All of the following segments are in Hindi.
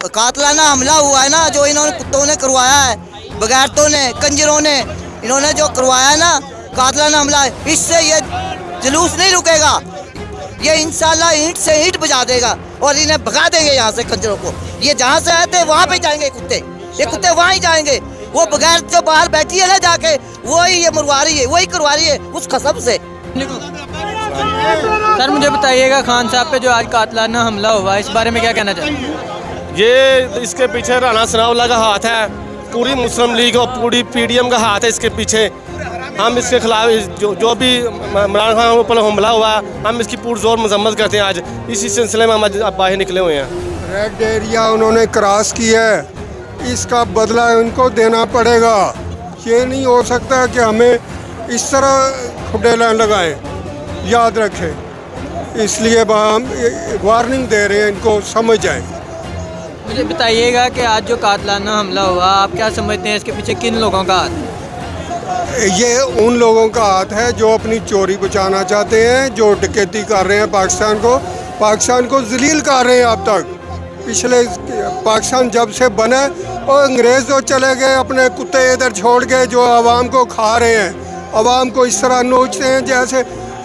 कातलाना हमला हुआ है ना, जो इन्होंने कुत्तों ने करवाया है, बगैरतों ने, कंजरों ने, इन्होंने जो करवाया है ना कातलाना हमला, इससे ये जुलूस नहीं रुकेगा। ये इंशाल्लाह ईंट से ईंट बजा देगा और इन्हें भगा देंगे यहाँ से कंजरों को। ये जहाँ से आए थे वहाँ पे जाएंगे कुत्ते, ये कुत्ते वहाँ ही जाएंगे। वो बगैर जो बाहर बैठी है ना जाके वही ये मरवा रही है, वही करवा रही है उस कसम से। सर मुझे बताइएगा, खान साहब पे जो आज कातलाना हमला हुआ इस बारे में क्या कहना चाहेंगे? ये इसके पीछे राना सनाउल्लाह का हाथ है, पूरी मुस्लिम लीग और पूरी पीडीएम का हाथ है इसके पीछे। हम इसके खिलाफ जो भी इमरान खान पर हमला हुआ हम इसकी पुरजोर मजम्मत करते हैं। आज इसी सिलसिले में हम आज बाहर निकले हुए हैं। रेड एरिया उन्होंने क्रॉस किया है, इसका बदला इनको देना पड़ेगा। ये नहीं हो सकता कि हमें इस तरह खुडेला लगाएं, याद रखें। इसलिए हम वार्निंग दे रहे हैं, इनको समझ जाएं। मुझे बताइएगा कि आज जो कातलाना हमला हुआ आप क्या समझते हैं, इसके पीछे किन लोगों का हाथ है? ये उन लोगों का हाथ है जो अपनी चोरी बचाना चाहते हैं, जो डकैती कर रहे हैं, पाकिस्तान को जलील कर रहे हैं। अब तक पिछले पाकिस्तान जब से बना और अंग्रेज़ तो चले गए, अपने कुत्ते इधर छोड़ के जो आवाम को खा रहे हैं, आवाम को इस तरह नोचते हैं जैसे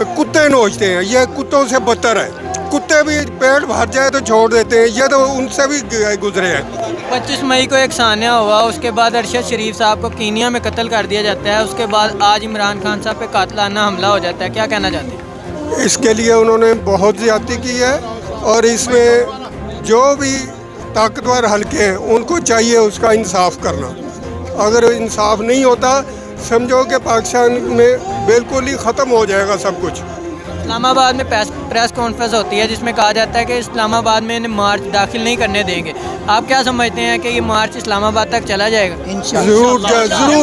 कुत्ते नोचते हैं। ये कुत्तों से बदतर है। कुत्ते भी पेट भर जाए तो छोड़ देते हैं, ये तो उनसे भी गुजरे हैं। 25 मई को एक सान्या हुआ, उसके बाद अरशद शरीफ साहब को कीनिया में कत्ल कर दिया जाता है, उसके बाद आज इमरान खान साहब पे कातलाना हमला हो जाता है, क्या कहना चाहते हैं? इसके लिए उन्होंने बहुत ज़्यादती की है और इसमें जो भी ताकतवर हल्के हैं उनको चाहिए उसका इंसाफ करना। अगर इंसाफ नहीं होता समझो कि पाकिस्तान में बिल्कुल ही ख़त्म हो जाएगा सब कुछ। इस्लामाबाद में प्रेस कॉन्फ्रेंस होती है जिसमें कहा जाता है कि इस्लामाबाद में इन्हें मार्च दाखिल नहीं करने देंगे। आप क्या समझते हैं कि ये मार्च इस्लामाबाद तक चला जाएगा? ज़रूर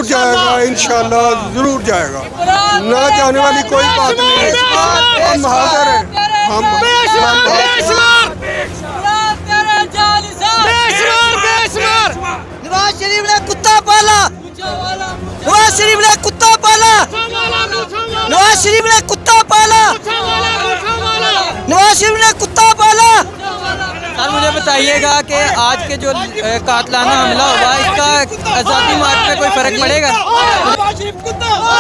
जाएगा, इंशाल्लाह ज़रूर जाएगा। ना जाने वाली कोई बात नहीं है, हम हाज़िर हैं। नवाज शरीफ ने कुत्ता पाला, नवाज शरीफ ने कुत्ता पाला, नवाज शरीफ ने कुत्ता पाला, नवाज शरीफ ने कुत्ता पाला। सर मुझे बताइएगा कि आज के जो कातलाना हमला हुआ इसका आज़ादी मार्च पे कोई फ़र्क पड़ेगा?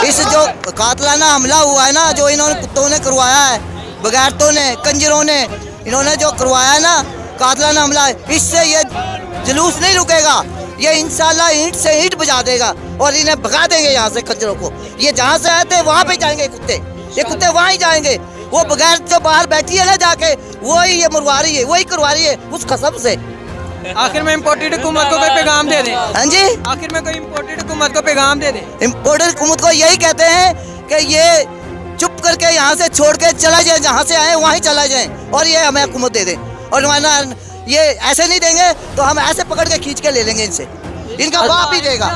इस जो कातलाना हमला हुआ है ना, जो इन्होंने कुत्तों ने करवाया है, बगैरतों ने, कंजरों ने, इन्होंने जो करवाया है ना कातलाना हमला, इससे ये जुलूस नहीं रुकेगा। ये इंशाल्लाह ईंट से ईंट बजा देगा और इन्हें भगा देंगे यहाँ से कंजरों को। ये जहाँ से आए थे वहाँ पे जाएंगे कुत्ते, ये कुत्ते वहाँ ही जाएंगे। वो बगैर जो बाहर बैठी है ना जाके वही ये मरवा रही है, वही करवा रही है उस कसम से। आखिर में इम्पोर्टेड हुकूमत को कोई पैगाम दे दें? हाँ जी, आखिर में कोई इम्पोर्टेड हुकूमत को पैगाम दे दें? इम्पोर्टेड हुकूमत को यही कहते हैं कि ये चुप करके यहाँ से छोड़ के चला जाए, जहाँ से आए वहीं चला जाए और ये हमें हुकूमत दे दें। और वरना ये ऐसे नहीं देंगे तो हम ऐसे पकड़ के खींच के ले लेंगे इनसे, इनका बाप ही देगा।